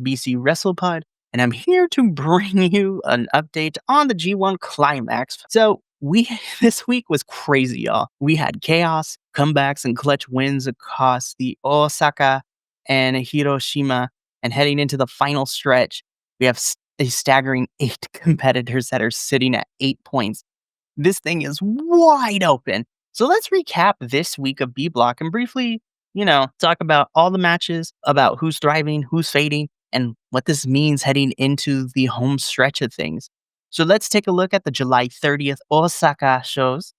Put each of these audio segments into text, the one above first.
BC WrestlePod, and I'm here to bring you an update on the G1 Climax. So this week was crazy, y'all. We had chaos, comebacks, and clutch wins across the Osaka and Hiroshima, and heading into the final stretch, we have a staggering 8 competitors that are sitting at 8 points. This thing is wide open. So let's recap this week of B Block and briefly, talk about all the matches, about who's thriving, who's fading, and what this means heading into the home stretch of things. So let's take a look at the July 30th Osaka shows.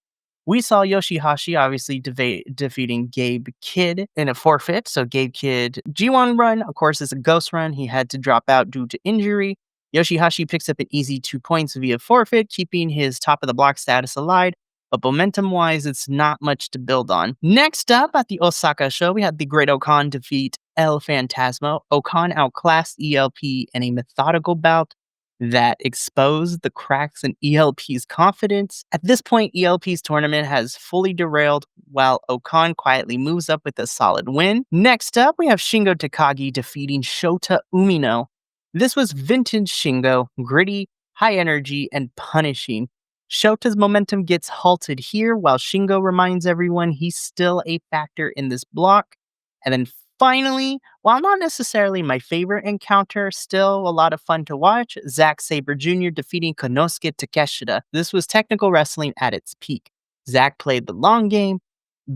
We saw YOSHI-HASHI obviously defeating Gabe Kidd in a forfeit. So Gabe Kidd G1 run, of course, is a ghost run. He had to drop out due to injury. YOSHI-HASHI picks up an easy 2 points via forfeit, keeping his top of the block status alive. But momentum-wise, it's not much to build on. Next up at the Osaka show, we had the Great O-Khan defeat El Phantasmo. O-Khan outclassed ELP in a methodical bout that exposed the cracks in ELP's confidence. At this point, ELP's tournament has fully derailed, while O-Khan quietly moves up with a solid win. Next up, we have Shingo Takagi defeating Shota Umino. This was vintage Shingo, gritty, high energy, and punishing. Shota's momentum gets halted here, while Shingo reminds everyone he's still a factor in this block. And then finally, while not necessarily my favorite encounter, still a lot of fun to watch, Zack Sabre Jr. defeating Konosuke Takeshita. This was technical wrestling at its peak. Zack played the long game,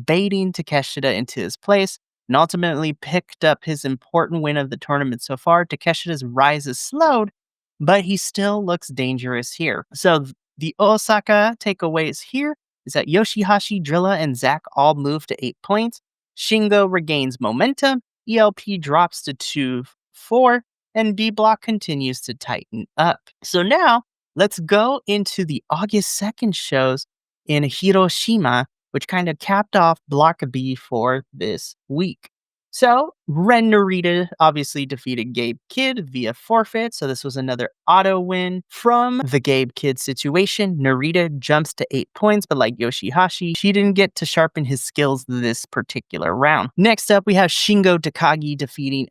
baiting Takeshita into his place, and ultimately picked up his important win of the tournament so far. Takeshita's rise is slowed, but he still looks dangerous here. So the Osaka takeaways here is that YOSHI-HASHI, Drilla, and Zack all move to 8 points. Shingo regains momentum, ELP drops to 2-4, and B Block continues to tighten up. So now, let's go into the August 2nd shows in Hiroshima, which kind of capped off Block B for this week. So, Ren Narita obviously defeated Gabe Kidd via forfeit, so this was another auto win. From the Gabe Kidd situation, Narita jumps to 8 points, but like YOSHI-HASHI, she didn't get to sharpen his skills this particular round. Next up, we have Shingo Takagi defeating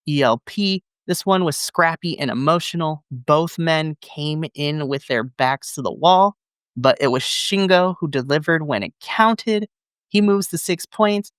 ELP. This one was scrappy and emotional. Both men came in with their backs to the wall, but it was Shingo who delivered when it counted. He moves to 6 points.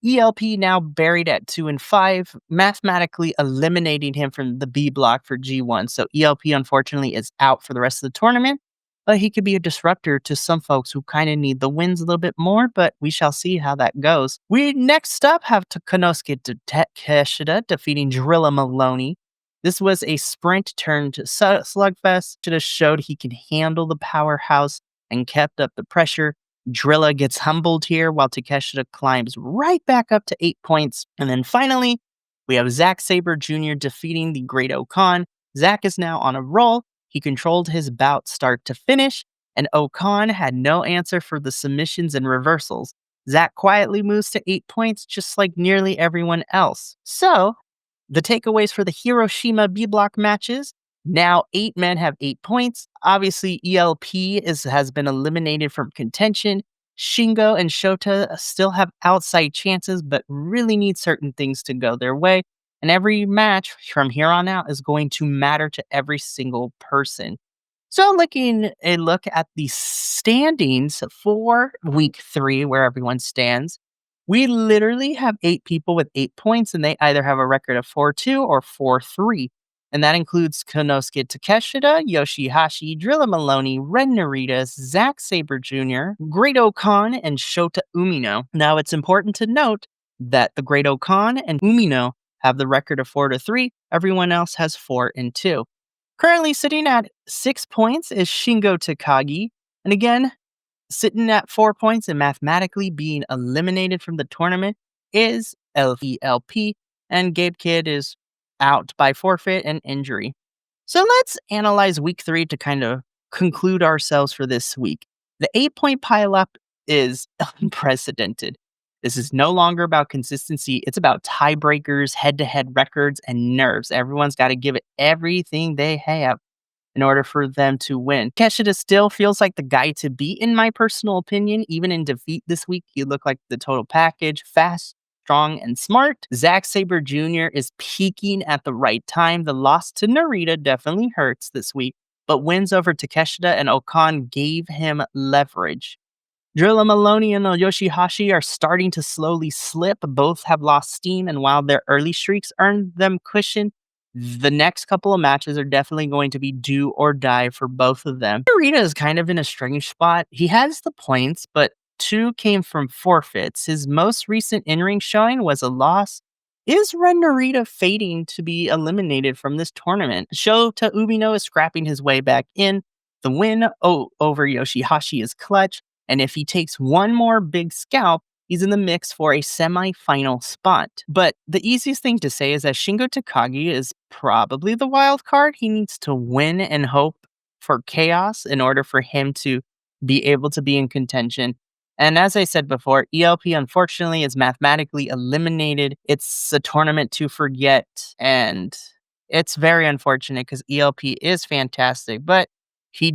ELP now buried at 2 and 5, mathematically eliminating him from the B block for G1. So ELP unfortunately is out for the rest of the tournament, but he could be a disruptor to some folks who kind of need the wins a little bit more, but we shall see how that goes. We next up have Konosuke Takeshita defeating Drilla Moloney. This was a sprint turned slugfest. Should have showed he can handle the powerhouse and kept up the pressure. Drilla gets humbled here while Takeshita climbs right back up to 8 points. And then finally, we have Zack Sabre Jr. defeating the Great O-Khan. Zack is now on a roll. He controlled his bout start to finish, and O-Khan had no answer for the submissions and reversals. Zack quietly moves to 8 points, just like nearly everyone else. So, the takeaways for the Hiroshima B block matches. Now, 8 men have 8 points. Obviously, ELP has been eliminated from contention. Shingo and Shota still have outside chances, but really need certain things to go their way. And every match from here on out is going to matter to every single person. So looking a look at the standings for week 3, where everyone stands, we literally have 8 people with 8 points, and they either have a record of 4-2 or 4-3. And that includes Konosuke Takeshita, YOSHI-HASHI, Drilla Moloney, Ren Narita, Zack Sabre Jr., Great O-Khan, and Shota Umino. Now, it's important to note that the Great O-Khan and Umino have the record of 4-3. Everyone else has 4-2. Currently sitting at 6 points is Shingo Takagi. And again, sitting at 4 points and mathematically being eliminated from the tournament is ELP. And Gabe Kidd is out by forfeit and injury. So let's analyze week 3 to kind of conclude ourselves for this week. The 8-point pileup is unprecedented. This is no longer about consistency. It's about tiebreakers, head-to-head records, and nerves. Everyone's got to give it everything they have in order for them to win. Takeshita still feels like the guy to beat, in my personal opinion. Even in defeat this week, he looked like the total package. Fast, strong and smart. Zack Sabre Jr. is peaking at the right time. The loss to Narita definitely hurts this week, but wins over Takeshita and O-Khan gave him leverage. Drilla Moloney and YOSHI-HASHI are starting to slowly slip. Both have lost steam, and while their early streaks earned them cushion, the next couple of matches are definitely going to be do or die for both of them. Narita is kind of in a strange spot. He has the points, but 2 came from forfeits. His most recent in-ring showing was a loss. Is Ren Narita fading to be eliminated from this tournament? Shota Umino is scrapping his way back in. The win over YOSHI-HASHI is clutch, and if he takes one more big scalp, he's in the mix for a semi-final spot. But the easiest thing to say is that Shingo Takagi is probably the wild card. He needs to win and hope for chaos in order for him to be able to be in contention. And as I said before, ELP unfortunately is mathematically eliminated. It's a tournament to forget, and it's very unfortunate because ELP is fantastic, but he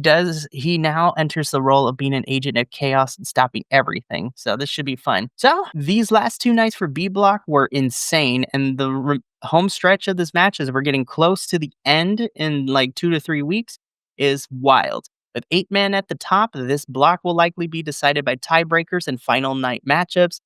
now enters the role of being an agent of chaos and stopping everything. So this should be fun. So these last 2 nights for B Block were insane, and the home stretch of this match, as we're getting close to the end in like 2 to 3 weeks, is wild. With 8 men at the top, this block will likely be decided by tiebreakers and final night matchups.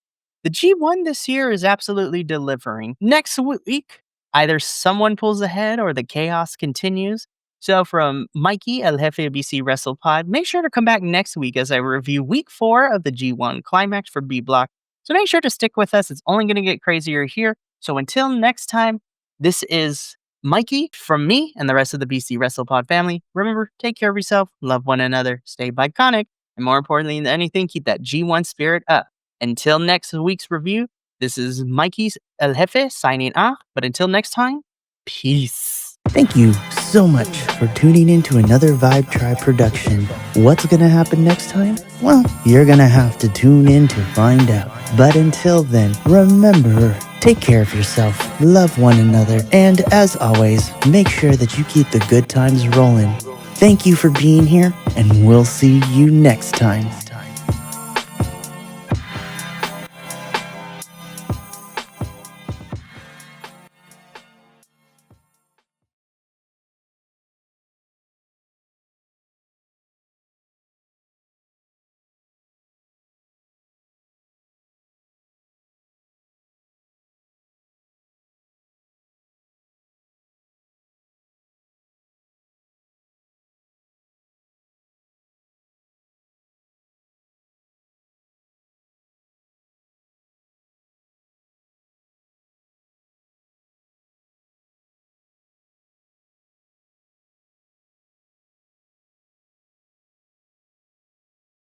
The G1 this year is absolutely delivering. Next week, either someone pulls ahead or the chaos continues. So from Mikey, El Jefe of BC WrestlePod, make sure to come back next week as I review week 4 of the G1 Climax for B Block. So make sure to stick with us. It's only going to get crazier here. So until next time, this is Mikey from me and the rest of the BC WrestlePod family. Remember, take care of yourself, love one another, stay iconic, and more importantly than anything, keep that G1 spirit up. Until next week's review, this is Mikey's El Jefe signing off. But until next time, peace. Thank you so much for tuning in to another Vibe Tribe production. What's gonna happen next time? Well, you're gonna have to tune in to find out. But until then, remember, take care of yourself, love one another, and as always, make sure that you keep the good times rolling. Thank you for being here, and we'll see you next time.